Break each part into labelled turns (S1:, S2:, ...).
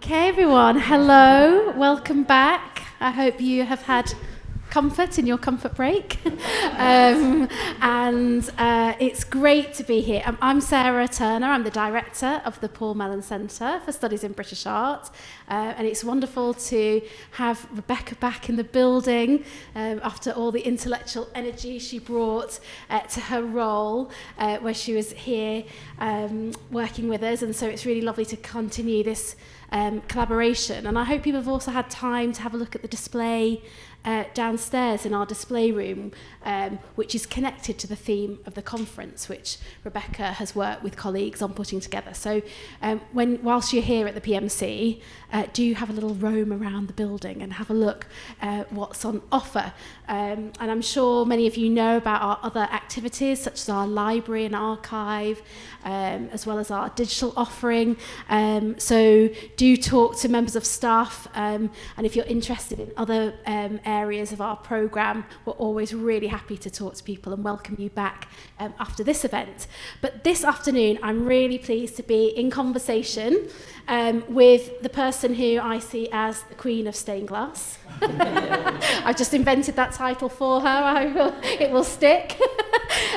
S1: Okay, everyone, hello, welcome back. I hope you have had comfort in your comfort break. It's great to be here. I'm Sarah Turner. I'm the director of the Paul Mellon Centre for Studies in British Art. And it's wonderful to have Rebecca back in the building after all the intellectual energy she brought to her role where she was here working with us. And so it's really lovely to continue this collaboration. And I hope people have also had time to have a look at the display downstairs in our display room, which is connected to the theme of the conference, which Rebecca has worked with colleagues on putting together. So whilst you're here at the PMC, do have a little roam around the building and have a look what's on offer. And I'm sure many of you know about our other activities, such as our library and archive, as well as our digital offering. So do talk to members of staff, and if you're interested in other areas of our programme, we're always really happy to talk to people and welcome you back after this event. But this afternoon, I'm really pleased to be in conversation with the person who I see as the Queen of Stained Glass. I've just invented that title for her. It will stick.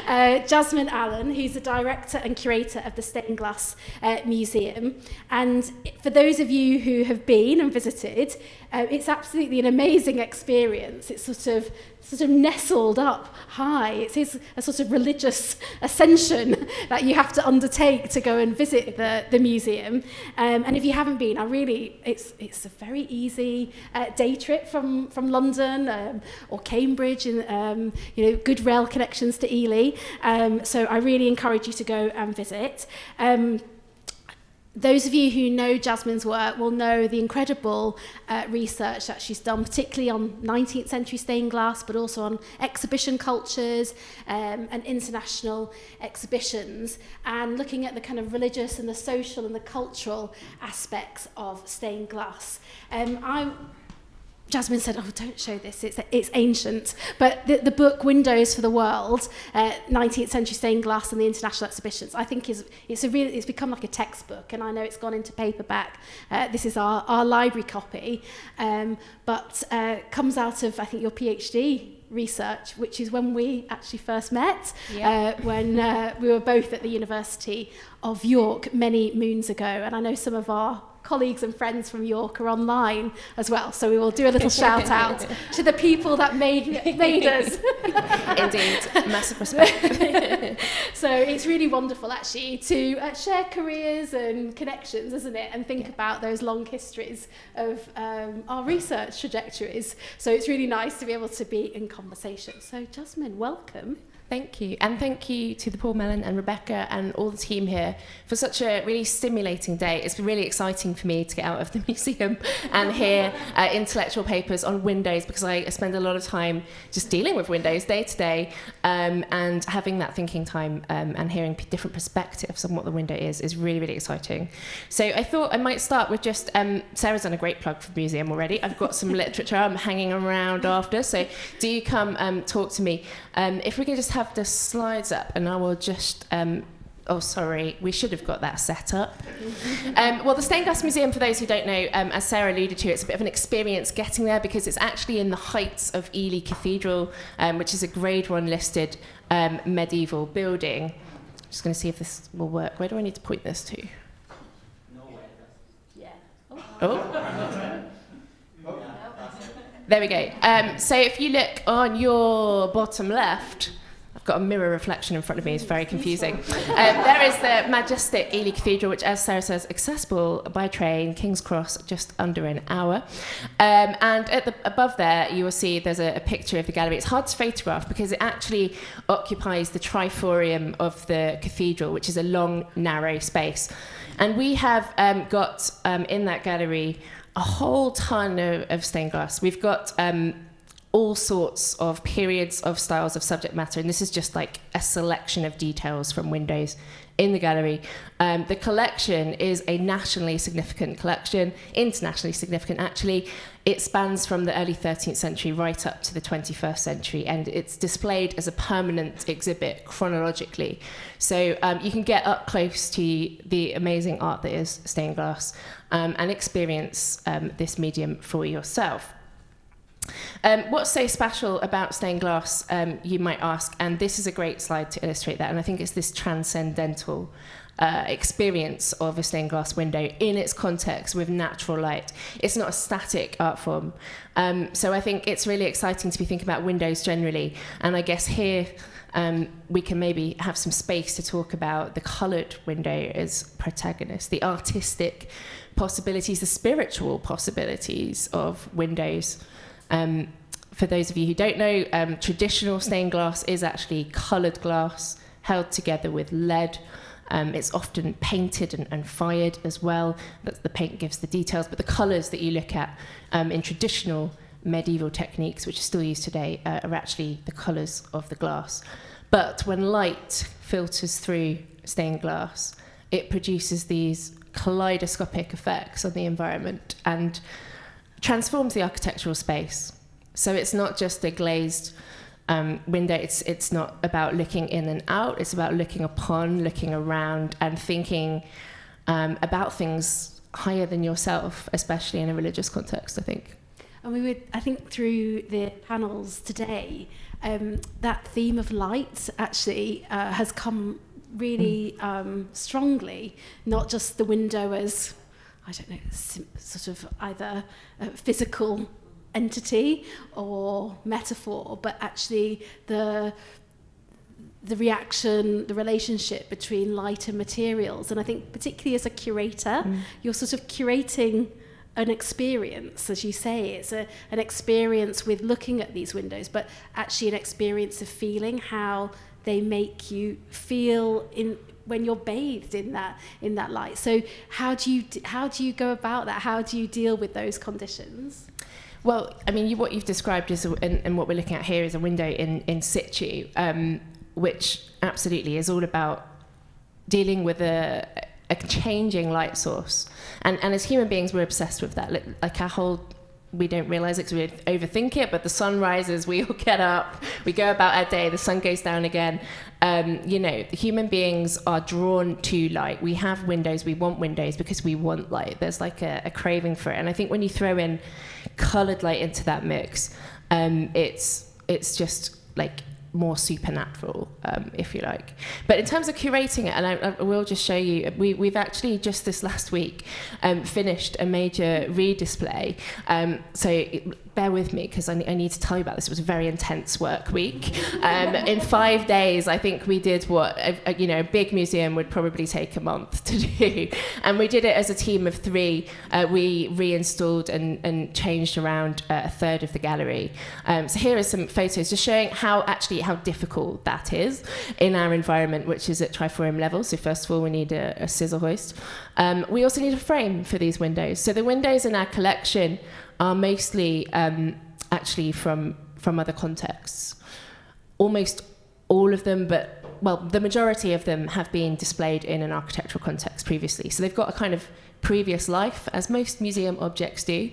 S1: Jasmine Allen, who's the director and curator of the Stained Glass Museum. And for those of you who have been and visited, it's absolutely an amazing experience. It's sort of nestled up high. It is a sort of religious ascension that you have to undertake to go and visit the museum. And if you haven't been, it's a very easy day trip from London or Cambridge, and good rail connections to Ely. So I really encourage you to go and visit. Those of you who know Jasmine's work will know the incredible research that she's done, particularly on 19th century stained glass, but also on exhibition cultures and international exhibitions, and looking at the kind of religious and the social and the cultural aspects of stained glass. Jasmine said, "Oh, don't show this. It's ancient." But the book "Windows for the World," 19th century stained glass and the international exhibitions, I think it's become like a textbook, and I know it's gone into paperback. This is our library copy, but comes out of, I think, your PhD research, which is when we actually first met, when we were both at the University of York many moons ago, and I know some of our colleagues and friends from York are online as well, so we will do a little shout out to the people that made us.
S2: Indeed, massive respect.
S1: So it's really wonderful actually to share careers and connections, isn't it, and think about those long histories of our research trajectories. So it's really nice to be able to be in conversation. So Jasmine, welcome.
S2: Thank you. And thank you to the Paul Mellon and Rebecca and all the team here for such a really stimulating day. It's been really exciting for me to get out of the museum and hear intellectual papers on Windows, because I spend a lot of time just dealing with Windows day to day, and having that thinking time and hearing different perspectives on what the window is really, really exciting. So I thought I might start with just, Sarah's done a great plug for the museum already. I've got some literature I'm hanging around after, so do come talk to me. If we could just have the slides up, and I will just oh sorry, we should have got that set up. Well, the Stained Glass Museum, for those who don't know, as Sarah alluded to, it's a bit of an experience getting there, because it's actually in the heights of Ely Cathedral, which is a Grade 1 listed medieval building. Just going to see if this will work. Where do I need to point this to? There we go. So if you look on your bottom left, I've got a mirror reflection in front of me, it's very confusing. There is the majestic Ely Cathedral, which, as Sarah says, accessible by train, King's Cross, just under an hour. And above there, you will see there's a picture of the gallery. It's hard to photograph because it actually occupies the triforium of the cathedral, which is a long, narrow space. And we have got in that gallery a whole ton of stained glass. We've got all sorts of periods of styles of subject matter, and this is just like a selection of details from windows in the gallery. The collection is a nationally significant collection, internationally significant actually. It spans from the early 13th century right up to the 21st century, and it's displayed as a permanent exhibit chronologically. So you can get up close to the amazing art that is stained glass and experience this medium for yourself. What's so special about stained glass, you might ask, and this is a great slide to illustrate that, and I think it's this transcendental experience of a stained glass window in its context with natural light. It's not a static art form. So I think it's really exciting to be thinking about windows generally, and I guess here we can maybe have some space to talk about the coloured window as protagonist, the artistic possibilities, the spiritual possibilities of windows. For those of you who don't know, traditional stained glass is actually coloured glass held together with lead. It's often painted and fired as well. The paint gives the details, but the colours that you look at in traditional medieval techniques, which are still used today, are actually the colours of the glass. But when light filters through stained glass, it produces these kaleidoscopic effects on the environment and transforms the architectural space. So it's not just a glazed window, it's not about looking in and out, it's about looking upon, looking around, and thinking about things higher than yourself, especially in a religious context, I think.
S1: And I think through the panels today, that theme of light actually has come really strongly, not just the window as, I don't know, sort of either a physical entity or metaphor, but actually the reaction, the relationship between light and materials. And I think particularly as a curator, you're sort of curating an experience, as you say. It's an experience with looking at these windows, but actually an experience of feeling how they make you feel when you're bathed in that light. So how do you go about that? How do you deal with those conditions?
S2: Well, I mean, what you've described is, and what we're looking at here is a window in situ, which absolutely is all about dealing with a changing light source. And as human beings, we're obsessed with that. Like our whole, we don't realise it because we overthink it, but the sun rises, we all get up, we go about our day, the sun goes down again. The human beings are drawn to light. We have windows, we want windows because we want light. There's like a craving for it. And I think when you throw in coloured light into that mix, it's just like more supernatural, if you like. But in terms of curating it, and I will just show you, we've actually just this last week finished a major redisplay. So bear with me because I need to tell you about this. It was a very intense work week. In 5 days, I think we did what a big museum would probably take a month to do, and we did it as a team of 3. We reinstalled and changed around a third of the gallery. So here are some photos just showing how difficult that is in our environment, which is at triforium level. So first of all, we need a scissor hoist. We also need a frame for these windows. So the windows in our collection are mostly actually from other contexts. Almost all of them, the majority of them have been displayed in an architectural context previously. So they've got a kind of previous life, as most museum objects do.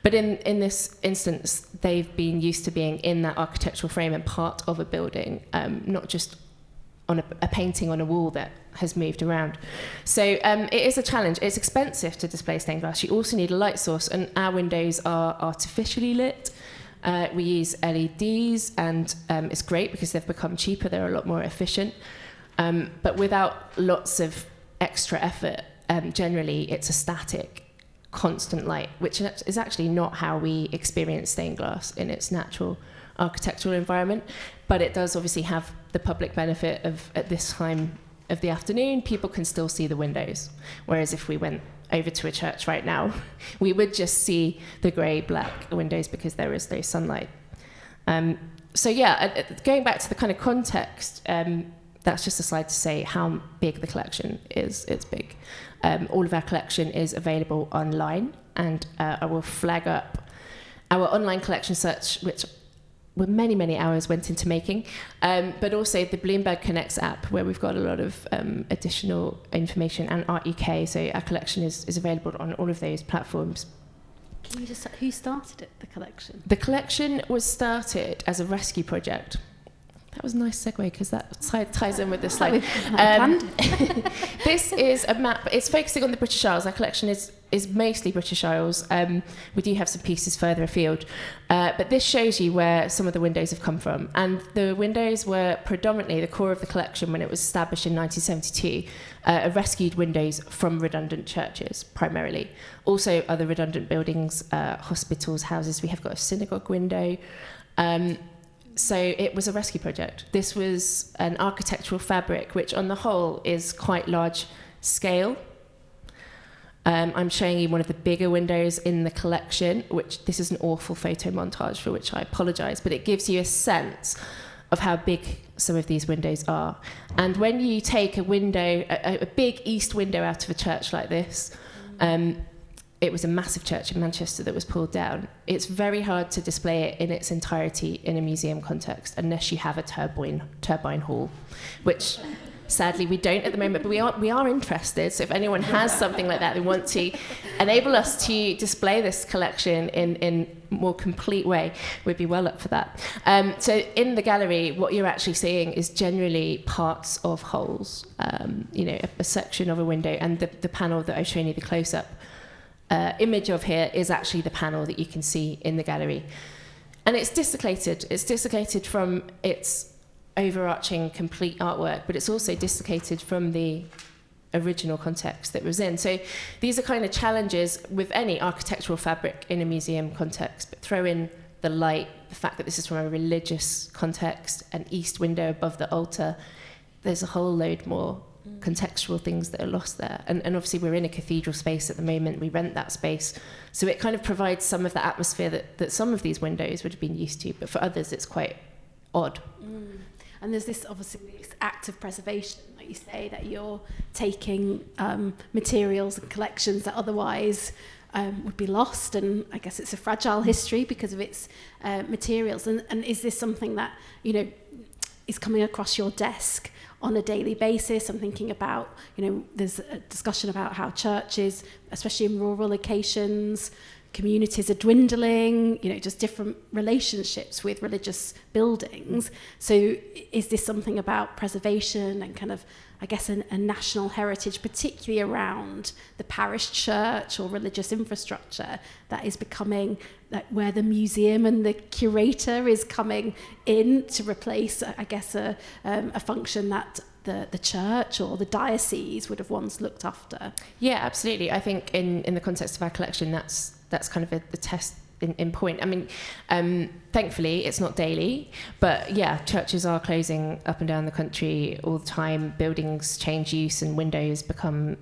S2: But in this instance, they've been used to being in that architectural frame and part of a building, not just on a painting on a wall that has moved around. So it is a challenge. It's expensive to display stained glass. You also need a light source, and our windows are artificially lit. We use LEDs, and it's great because they've become cheaper. They're a lot more efficient. But without lots of extra effort, generally it's a static, constant light, which is actually not how we experience stained glass in its natural architectural environment. But it does obviously have the public benefit of, at this time of the afternoon, people can still see the windows. Whereas if we went over to a church right now, we would just see the grey-black windows because there is no sunlight. So yeah, going back to the kind of context, that's just a slide to say how big the collection is. It's big. All of our collection is available online, and I will flag up our online collection search, which many hours went into making, but also the Bloomberg Connects app, where we've got a lot of additional information, and Art UK. So our collection is available on all of those platforms.
S1: Can you just, who started it, the collection?
S2: The collection was started as a rescue project. That was a nice segue, because that ties in with this slide. This is a map. It's focusing on the British Isles. Our collection is mostly British Isles. We do have some pieces further afield. But this shows you where some of the windows have come from. And the windows were predominantly the core of the collection when it was established in 1972, rescued windows from redundant churches, primarily. Also other redundant buildings, hospitals, houses. We have got a synagogue window. So it was a rescue project. This was an architectural fabric, which on the whole is quite large scale. I'm showing you one of the bigger windows in the collection, which this is an awful photo montage, for which I apologise, but it gives you a sense of how big some of these windows are. And when you take a window, a big east window out of a church like this, it was a massive church in Manchester that was pulled down. It's very hard to display it in its entirety in a museum context unless you have a turbine hall, which sadly we don't at the moment, but we are interested. So if anyone has something like that, they want to enable us to display this collection in more complete way, we'd be well up for that. So in the gallery, what you're actually seeing is generally parts of holes, a section of a window, and the panel that I've shown you the close-up image of here is actually the panel that you can see in the gallery. And it's dislocated. It's dislocated from its overarching complete artwork, but it's also dislocated from the original context that it was in. So these are kind of challenges with any architectural fabric in a museum context, but throw in the light, the fact that this is from a religious context, an east window above the altar, there's a whole load more contextual things that are lost there. And obviously we're in a cathedral space at the moment, we rent that space, so it kind of provides some of the atmosphere that some of these windows would have been used to, but for others it's quite odd.
S1: And there's this obviously this act of preservation, like you say, that you're taking materials and collections that otherwise would be lost, and I guess it's a fragile history because of its materials. And is this something that, is coming across your desk on a daily basis? I'm thinking about, there's a discussion about how churches, especially in rural locations, communities are dwindling, just different relationships with religious buildings. So is this something about preservation and kind of, I guess, a national heritage, particularly around the parish church or religious infrastructure, that is becoming like where the museum and the curator is coming in to replace, I guess, a function that the church or the diocese would have once looked after? Yeah,
S2: absolutely. I think in the context of our collection, that's kind of the test in point. I mean, thankfully it's not daily, but yeah, churches are closing up and down the country all the time. Buildings change use and windows become,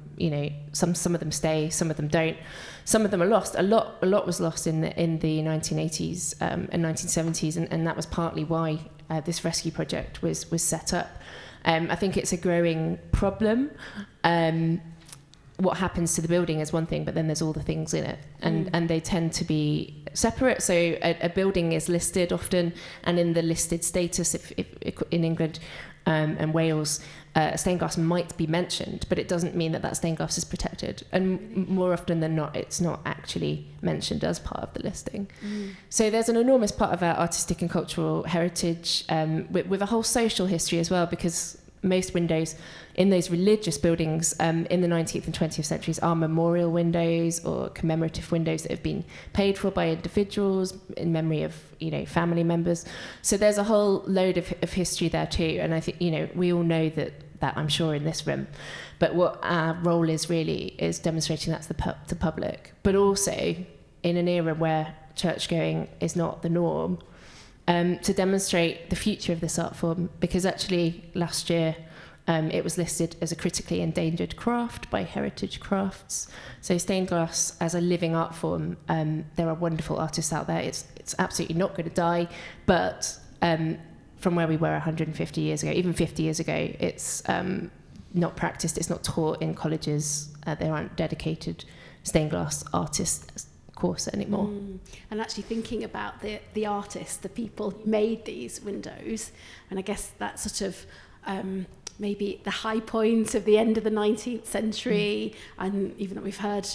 S2: some of them stay, some of them don't. Some of them are lost. A lot was lost in the 1980s and 1970s, and that was partly why this rescue project was set up. I think it's a growing problem. What happens to the building is one thing, but then there's all the things in it, and they tend to be separate. So a building is listed often, and in the listed status, if in England and Wales, stained glass might be mentioned, but it doesn't mean that stained glass is protected. And more often than not, it's not actually mentioned as part of the listing. So there's an enormous part of our artistic and cultural heritage, with a whole social history as well, because most windows in those religious buildings in the 19th and 20th centuries are memorial windows or commemorative windows that have been paid for by individuals in memory of family members. So there's a whole load of history there too, and I think we all know that I'm sure in this room, but what our role is really is demonstrating that to the public, but also in an era where church going is not the norm, to demonstrate the future of this art form, because actually last year it was listed as a critically endangered craft by Heritage Crafts. So stained glass as a living art form, there are wonderful artists out there. It's absolutely not going to die, but from where we were 150 years ago, even 50 years ago, it's not practiced, it's not taught in colleges. There aren't dedicated stained glass artists course anymore.
S1: And actually thinking about the artists, the people who made these windows, and I guess that sort of maybe the high point of the end of the 19th century, and even though we've heard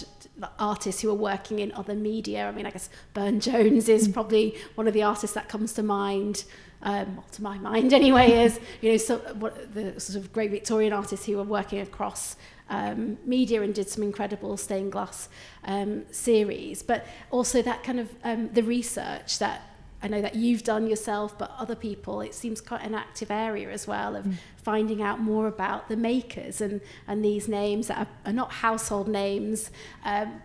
S1: artists who are working in other media, I mean, I guess Burne-Jones is probably one of the artists that comes to mind, to my mind anyway, is, you know, the sort of great Victorian artists who were working across media and did some incredible stained glass series, but also that kind of the research that I know that you've done yourself, but other people, it seems quite an active area as well of finding out more about the makers and these names that are not household names,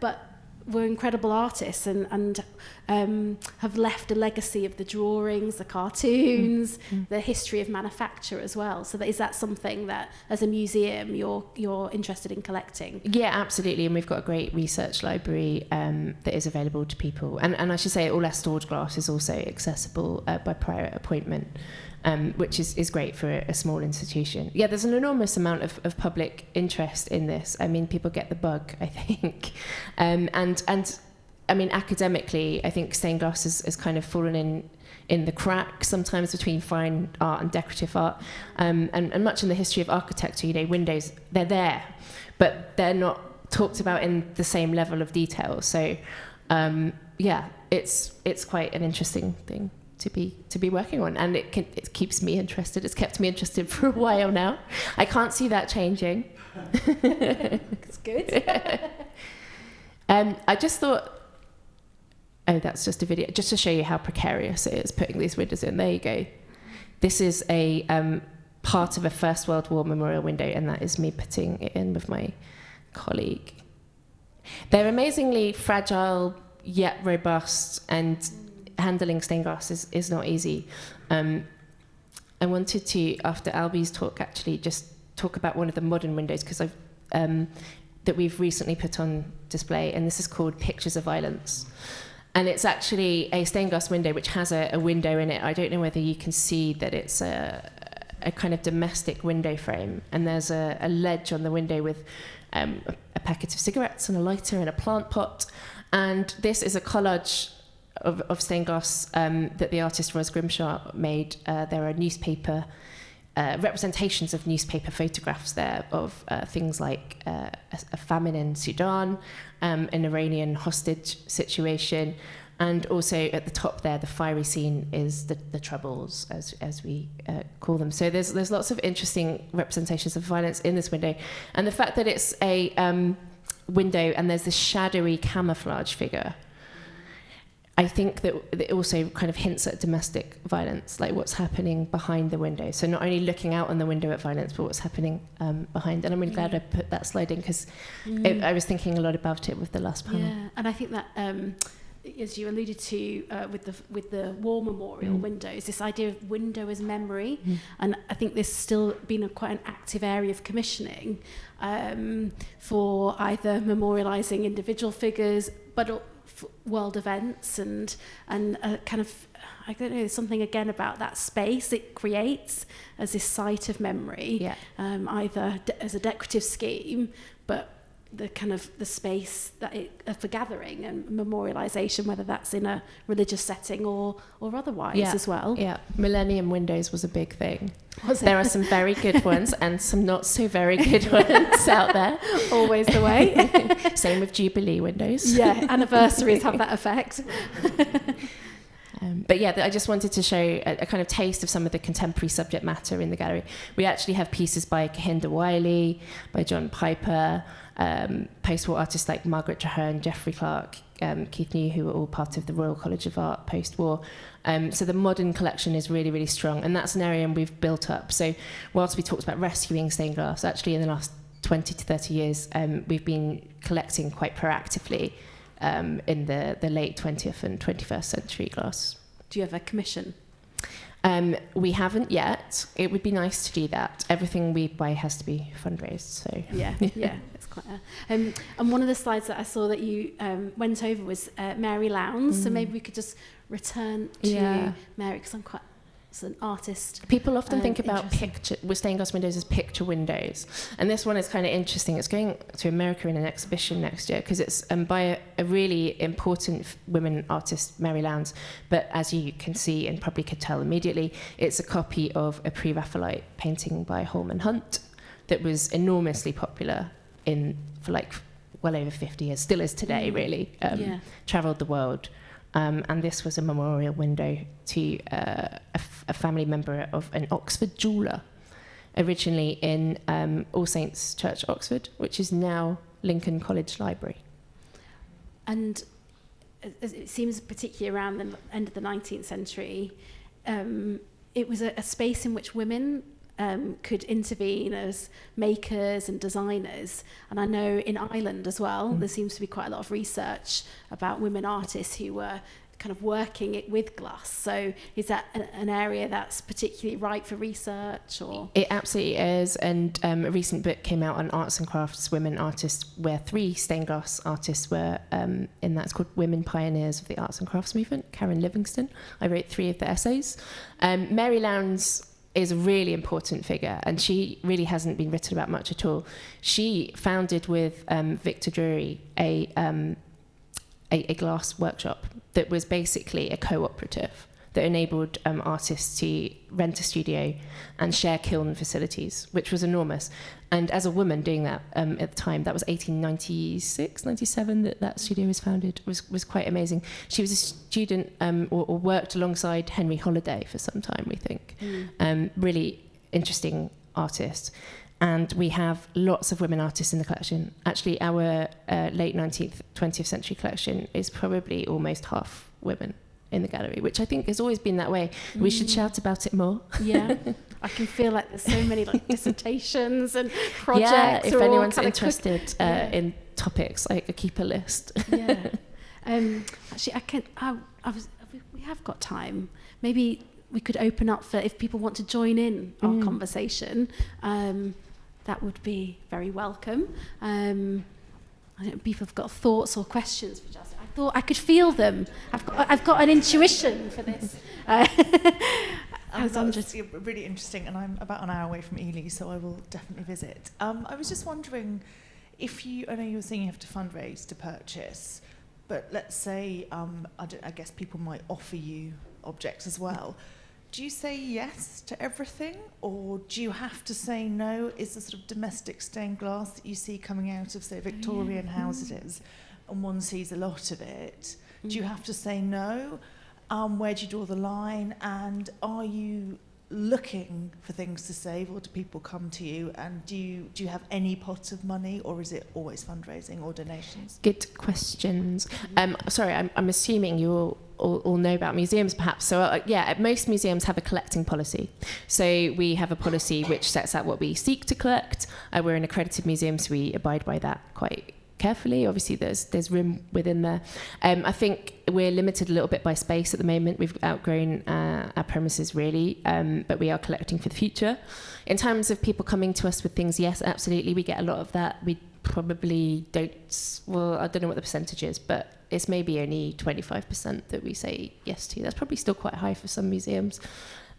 S1: but were incredible artists and have left a legacy of the drawings, the cartoons, the history of manufacture as well. So is that something that, as a museum, you're interested in collecting?
S2: Yeah, absolutely. And we've got a great research library that is available to people. And I should say all our stored glass is also accessible by prior appointment, which is great for a small institution. Yeah, there's an enormous amount of public interest in this. I mean, people get the bug, I think. And I mean, academically, I think stained glass has kind of fallen in the crack sometimes between fine art and decorative art. And much in the history of architecture, you know, windows, they're there, but they're not talked about in the same level of detail. So, yeah, it's quite an interesting thing to be working on, and it keeps me interested. It's kept me interested for a while now. I can't see that changing.
S1: It's good.
S2: I just thought, oh, that's just a video, just to show you how precarious it is putting these windows in. There you go. This is a part of a First World War memorial window, and that is me putting it in with my colleague. They're amazingly fragile yet robust, and handling stained glass is not easy. I wanted to, after Albie's talk, actually just talk about one of the modern windows, because that we've recently put on display, and this is called Pictures of Violence. And it's actually a stained glass window which has a window in it. I don't know whether you can see that it's a kind of domestic window frame, and there's a ledge on the window with a packet of cigarettes and a lighter and a plant pot. And this is a collage of stained glass that the artist Ros Grimshaw made. There are newspaper representations of newspaper photographs there of things like a famine in Sudan, an Iranian hostage situation, and also at the top there, the fiery scene is the Troubles, as we call them. So there's lots of interesting representations of violence in this window, and the fact that it's a window and there's this shadowy camouflage figure, I think that it also kind of hints at domestic violence, like what's happening behind the window. So not only looking out on the window at violence, but what's happening behind. And I'm really glad I put that slide in, because I was thinking a lot about it with the last panel.
S1: Yeah, and I think that, as you alluded to with the war memorial windows, this idea of window as memory, and I think there's still been quite an active area of commissioning for either memorialising individual figures, but world events and kind of, I don't know, there's something again about that space it creates as this site of memory, either as a decorative scheme, but the kind of the space that for gathering and memorialisation, whether that's in a religious setting or otherwise as well. Yeah,
S2: Millennium Windows was a big thing. There are some very good ones and some not so very good ones out there.
S1: Always the way.
S2: Same with Jubilee windows.
S1: Yeah, anniversaries have that effect.
S2: But yeah, I just wanted to show a kind of taste of some of the contemporary subject matter in the gallery. We actually have pieces by Kehinde Wiley, by John Piper, post-war artists like Margaret Traherne, Geoffrey Clark, Keith New, who were all part of the Royal College of Art post-war. So the modern collection is really, really strong, and that's an area we've built up. So whilst we talked about rescuing stained glass, actually in the last 20 to 30 years, we've been collecting quite proactively in the late 20th and 21st century glass.
S1: Do you have a commission?
S2: We haven't yet. It would be nice to do that. Everything we buy has to be fundraised. So
S1: yeah, it's quite. And one of the slides that I saw that you went over was Mary Lowndes. So maybe we could just return to Mary, because I'm quite an artist.
S2: People often think about stained glass windows as picture windows, and this one is kind of interesting. It's going to America in an exhibition next year because it's by a really important women artist, Mary Lowndes, but as you can see and probably could tell immediately, it's a copy of a pre-Raphaelite painting by Holman Hunt that was enormously popular for like well over 50 years, still is today, really. Travelled the world. And this was a memorial window to a family member of an Oxford jeweller, originally in All Saints Church, Oxford, which is now Lincoln College Library.
S1: And it seems particularly around the end of the 19th century, it was a space in which women could intervene as makers and designers. And I know in Ireland as well, there seems to be quite a lot of research about women artists who were kind of working it with glass. So is that an area that's particularly ripe for research? Or
S2: It absolutely is. And a recent book came out on arts and crafts, women artists, where 3 stained glass artists were in that. It's called Women Pioneers of the Arts and Crafts Movement. Karen Livingston. I wrote 3 of the essays. Mary Lowndes is a really important figure, and she really hasn't been written about much at all. She founded with Victor Drury a glass workshop that was basically a cooperative that enabled artists to rent a studio and share kiln facilities, which was enormous. And as a woman doing that at the time, that was 1896, 97 that studio was founded, was quite amazing. She was a student or worked alongside Henry Holiday for some time, we think. Really interesting artist. And we have lots of women artists in the collection. Actually, our late 19th, 20th century collection is probably almost half women in the gallery, which I think has always been that way. We should shout about it more.
S1: Yeah, I can feel like there's so many like dissertations and projects.
S2: Yeah, if anyone's interested in topics, I could keep a list.
S1: Yeah. Actually, we have got time. Maybe we could open up for if people want to join in our conversation. That would be very welcome. I don't know if people have got thoughts or questions for Jasmine. I thought I could feel them. I've got an intuition for this.
S3: Alexandra, really interesting, and I'm about an hour away from Ely, so I will definitely visit. I was just wondering if I know you were saying you have to fundraise to purchase, but let's say, I guess people might offer you objects as well. Do you say yes to everything, or do you have to say no? Is the sort of domestic stained glass that you see coming out of, say, Victorian houses, and one sees a lot of it, do you have to say no? Where do you draw the line? And are you looking for things to save, or do people come to you? And do you have any pot of money, or is it always fundraising or donations?
S2: Good questions. Sorry, I'm assuming you all know about museums, perhaps. So most museums have a collecting policy. So we have a policy which sets out what we seek to collect. We're an accredited museum, so we abide by that quite carefully. Obviously, there's room within there. I think we're limited a little bit by space at the moment. We've outgrown our premises, really, but we are collecting for the future. In terms of people coming to us with things, yes, absolutely, we get a lot of that. We probably don't, well, I don't know what the percentage is, but it's maybe only 25% that we say yes to. That's probably still quite high for some museums.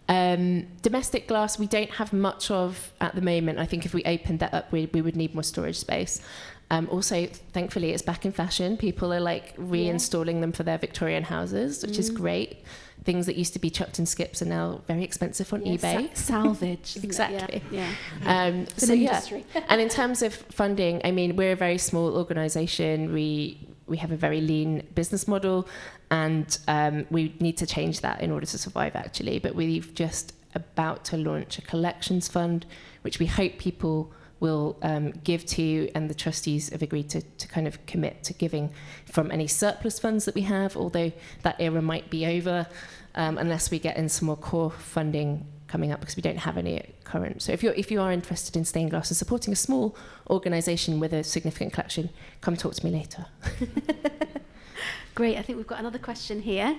S2: Domestic glass, we don't have much of at the moment. I think if we opened that up, we would need more storage space. Also, thankfully, it's back in fashion. People are like reinstalling them for their Victorian houses, which is great. Things that used to be chucked in skips are now very expensive on eBay.
S1: Salvage.
S2: Exactly.
S1: It's an industry.
S2: And in terms of funding, I mean, we're a very small organisation. We have a very lean business model, and we need to change that in order to survive, actually. But we've just about to launch a collections fund, which we hope people will give to, and the trustees have agreed to kind of commit to giving from any surplus funds that we have, although that era might be over unless we get in some more core funding coming up, because we don't have any at current. So if you are interested in stained glass and supporting a small organisation with a significant collection, come talk to me later.
S1: Great, I think we've got another question here.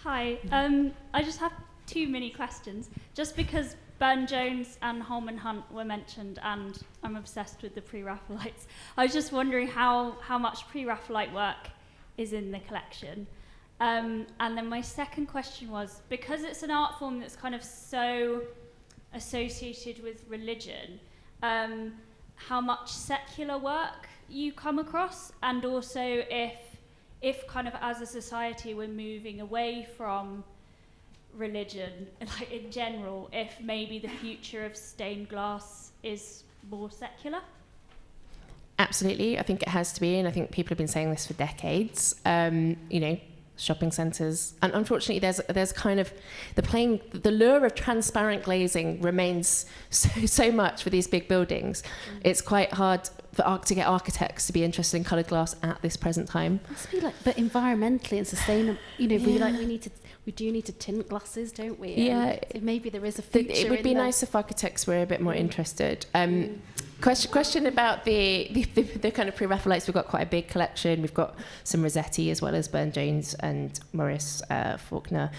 S4: Hi, I just have 2 mini questions. Just because Burne-Jones and Holman Hunt were mentioned, and I'm obsessed with the pre-Raphaelites, I was just wondering how much pre-Raphaelite work is in the collection. And then my second question was, because it's an art form that's kind of so associated with religion, how much secular work you come across, and also if kind of as a society we're moving away from religion, like in general, if maybe the future of stained glass is more secular?
S2: Absolutely, I think it has to be, and I think people have been saying this for decades. Shopping centres, and unfortunately, there's kind of the lure of transparent glazing remains so much for these big buildings. It's quite hard to get architects to be interested in coloured glass at this present time.
S1: It must be but environmentally and sustainable. We do need to tint glasses, don't we?
S2: Yeah,
S1: maybe there is a future.
S2: It would be nice if architects were a bit more interested. Question about the kind of pre-Raphaelites. We've got quite a big collection. We've got some Rossetti as well as Burne-Jones and Maurice Faulkner.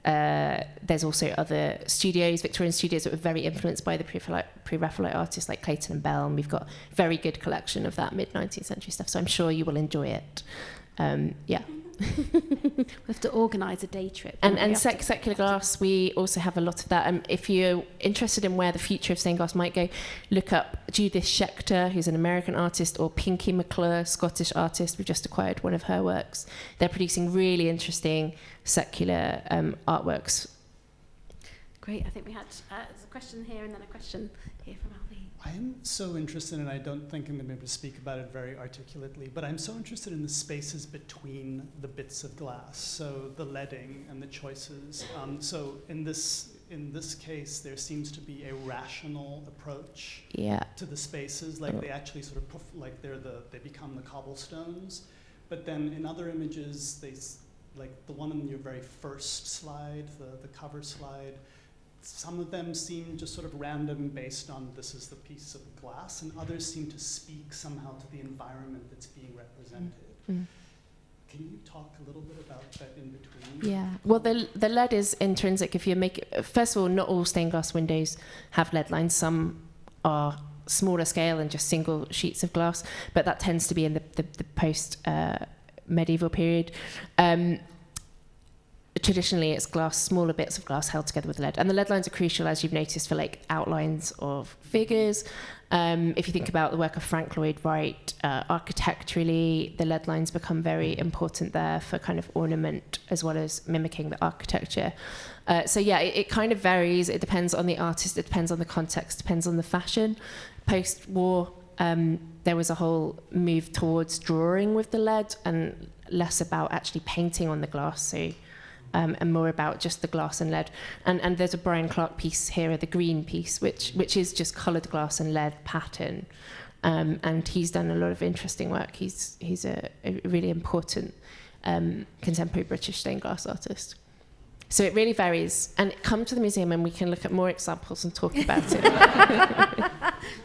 S2: There's also other studios, Victorian studios, that were very influenced by the pre-Raphaelite artists like Clayton and Bell, and we've got a very good collection of that mid-19th century stuff, so I'm sure you will enjoy it.
S1: We have to organise a day trip.
S2: And secular glass, we also have a lot of that. If you're interested in where the future of stained glass might go, look up Judith Schechter, who's an American artist, or Pinky McClure, Scottish artist. We've just acquired one of her works. They're producing really interesting secular artworks.
S1: Great. I think we had there's a question here and then a question here from Albie.
S5: I am so interested, and I don't think I'm going to be able to speak about it very articulately, but I'm so interested in the spaces between the bits of glass, so the leading and the choices. So in this case, there seems to be a rational approach to the spaces, like they actually sort of they become the cobblestones. But then in other images, like the one in your very first slide, the cover slide, some of them seem just sort of random based on this is the piece of glass, and others seem to speak somehow to the environment that's being represented. Mm. Can you talk a little bit about that in between?
S2: Yeah, well, the lead is intrinsic. If you first of all, not all stained glass windows have lead lines. Some are smaller scale and just single sheets of glass, but that tends to be in the post medieval period. Traditionally, it's glass, smaller bits of glass held together with lead. And the lead lines are crucial, as you've noticed, for outlines of figures. If you think about the work of Frank Lloyd Wright, architecturally, the lead lines become very important there for kind of ornament as well as mimicking the architecture. It kind of varies. It depends on the artist, it depends on the context, depends on the fashion. Post-war, there was a whole move towards drawing with the lead and less about actually painting on the glass. And more about just the glass and lead. And there's a Brian Clark piece here, the green piece, which is just coloured glass and lead pattern. And he's done a lot of interesting work. He's a really important contemporary British stained glass artist. So it really varies. And come to the museum and we can look at more examples and talk about it.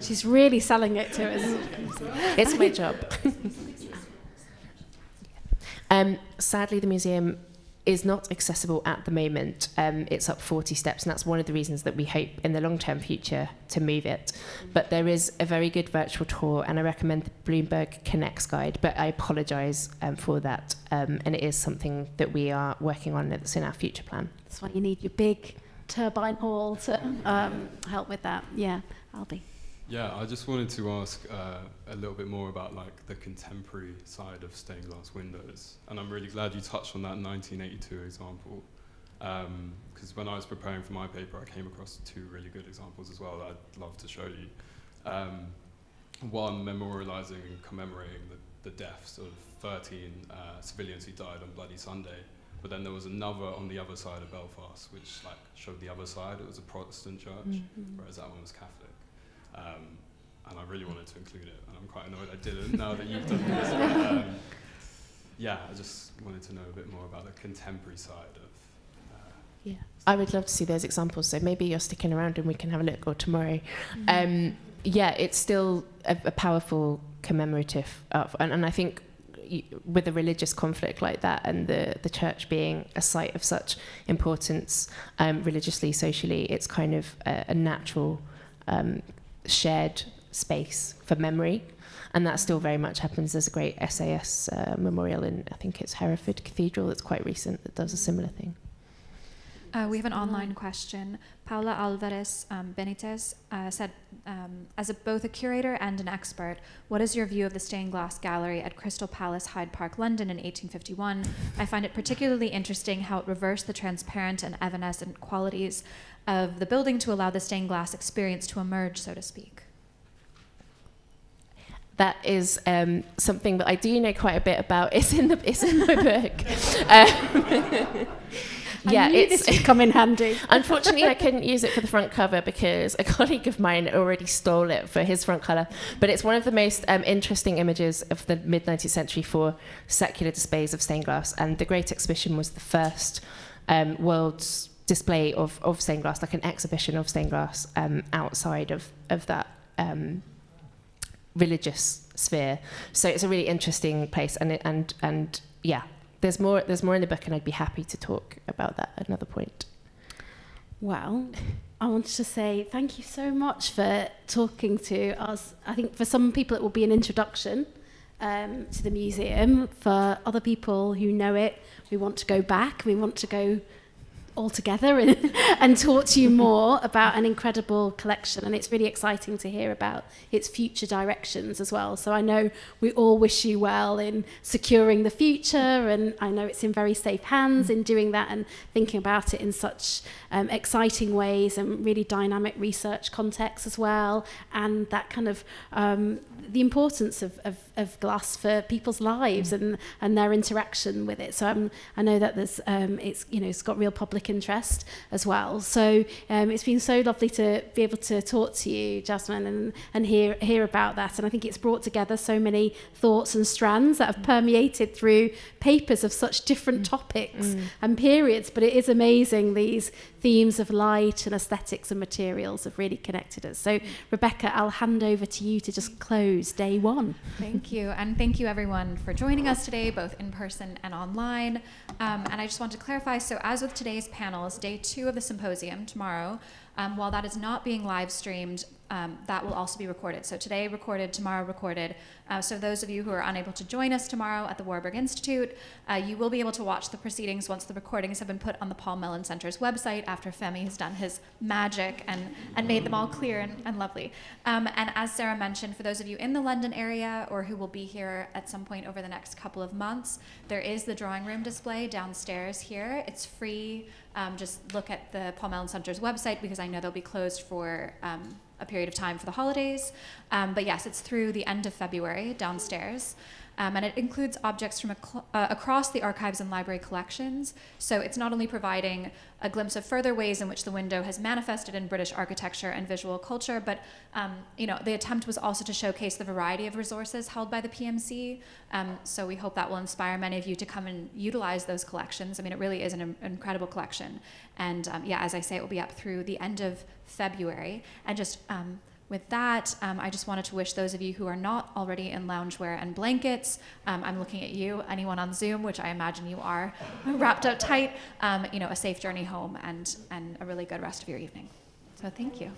S1: She's really selling it to us.
S2: It's my job. Sadly, the museum is not accessible at the moment. It's up 40 steps, and that's one of the reasons that we hope in the long-term future to move it. But there is a very good virtual tour, and I recommend the Bloomberg Connects guide, but I apologise for that, and it is something that we are working on that's in our future plan.
S1: That's why you need your big turbine hall to help with that. Yeah, Albie.
S6: Yeah, I just wanted to ask a little bit more about the contemporary side of stained glass windows, and I'm really glad you touched on that 1982 example, because when I was preparing for my paper, I came across two really good examples as well that I'd love to show you. One memorialising and commemorating the deaths of 13 civilians who died on Bloody Sunday, but then there was another on the other side of Belfast, which showed the other side. It was a Protestant church, whereas that one was Catholic. And I really wanted to include it, and I'm quite annoyed I didn't now that you've done this. But, I just wanted to know a bit more about the contemporary side of...
S2: I would love to see those examples, so maybe you're sticking around and we can have a look, or tomorrow. It's still a powerful commemorative, and I think with a religious conflict like that, and the church being a site of such importance religiously, socially, it's kind of a natural shared space for memory. And that still very much happens. There's a great SAS memorial in, I think it's Hereford Cathedral, that's quite recent, that does a similar thing.
S7: We have an online question. Paula Alvarez Benitez said, as both a curator and an expert, what is your view of the stained glass gallery at Crystal Palace, Hyde Park, London in 1851? I find it particularly interesting how it reversed the transparent and evanescent qualities of the building to allow the stained glass experience to emerge, so to speak.
S2: That is something that I do know quite a bit about. It's in my book.
S1: I knew this would come in handy.
S2: Unfortunately, I couldn't use it for the front cover because a colleague of mine already stole it for his front cover. But it's one of the most interesting images of the mid-19th century for secular displays of stained glass. And the Great Exhibition was the first world's display of stained glass, like an exhibition of stained glass outside of that religious sphere. So it's a really interesting place. And yeah. There's more in the book, and I'd be happy to talk about that at another point.
S1: Well, I wanted to say thank you so much for talking to us. I think for some people it will be an introduction to the museum. For other people who know it, we want to go back. We want to go all together and talk to you more about an incredible collection, and it's really exciting to hear about its future directions as well. So I know we all wish you well in securing the future, and I know it's in very safe hands in doing that and thinking about it in such exciting ways and really dynamic research context as well, and that kind of the importance of glass for people's lives and their interaction with it. So I know that there's it's got real public interest as well. So it's been so lovely to be able to talk to you, Jasmine, and hear about that. And I think it's brought together so many thoughts and strands that have permeated through papers of such different topics and periods. But it is amazing, these themes of light and aesthetics and materials have really connected us. So Rebecca, I'll hand over to you to just close day one.
S7: Thank you. And thank you everyone for joining us today, both in person and online. And I just want to clarify, so as with today's panels, day 2 of the symposium tomorrow, while that is not being live streamed, that will also be recorded. So today recorded, tomorrow recorded. So those of you who are unable to join us tomorrow at the Warburg Institute, you will be able to watch the proceedings once the recordings have been put on the Paul Mellon Center's website after Femi has done his magic and made them all clear and lovely. And as Sarah mentioned, for those of you in the London area or who will be here at some point over the next couple of months, there is the drawing room display downstairs here. It's free. Just look at the Paul Mellon Center's website because I know they'll be closed for a period of time for the holidays. But yes, it's through the end of February downstairs. And it includes objects from across the archives and library collections. So it's not only providing a glimpse of further ways in which the window has manifested in British architecture and visual culture, but the attempt was also to showcase the variety of resources held by the PMC. So we hope that will inspire many of you to come and utilize those collections. I mean, it really is an incredible collection. And as I say, it will be up through the end of February. And just with that, I just wanted to wish those of you who are not already in loungewear and blankets, I'm looking at you, anyone on Zoom, which I imagine you are wrapped up tight, a safe journey home and a really good rest of your evening. So thank you.